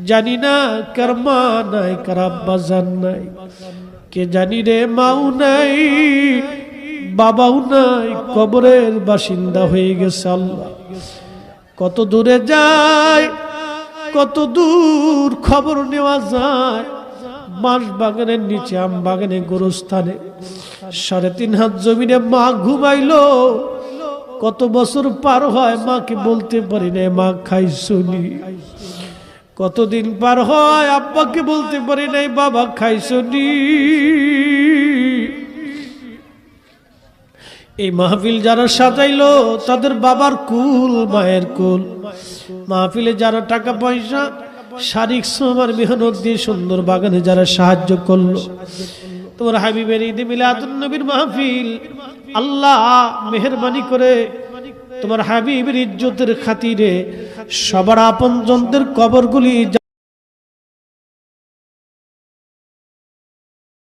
জানি না কার মা নাই, কার আব্বা জান নাই, কে জানি রে মাও নাই, বাবাও নাই, কবরের বাসিন্দা হয়ে গেছে। আল্লাহ কত দূরে যায়, কত দূর খবর নেওয়া যায়। বাঁশ বাগানের নিচে, আম বাগানে, গোরস্থানে 3.5 হাত জমিনে মা ঘুমাইলো। কত বছর পার হয়, মাকে বলতে পারি না মা খাইছনি। কতদিন পার হয়, আব্বাকে বলতে পারি নাই বাবা খাইছনি। এই মাহফিল যারা সাজাইলো তাদের বাবার কুল, মায়ের কুল। মাহফিলে যারা টাকা পয়সা, শারীরিক শ্রম আর মেহনত দিয়ে সুন্দর বাগানে যারা সাহায্য করলো, তোমার হাবিবের ঈদে মিলাদুন নবীর মাহফিল, আল্লাহ মেহেরবানি করে তোমার হাবিবের ইজ্জতের খাতিরে সবার আপনজনদের কবরগুলি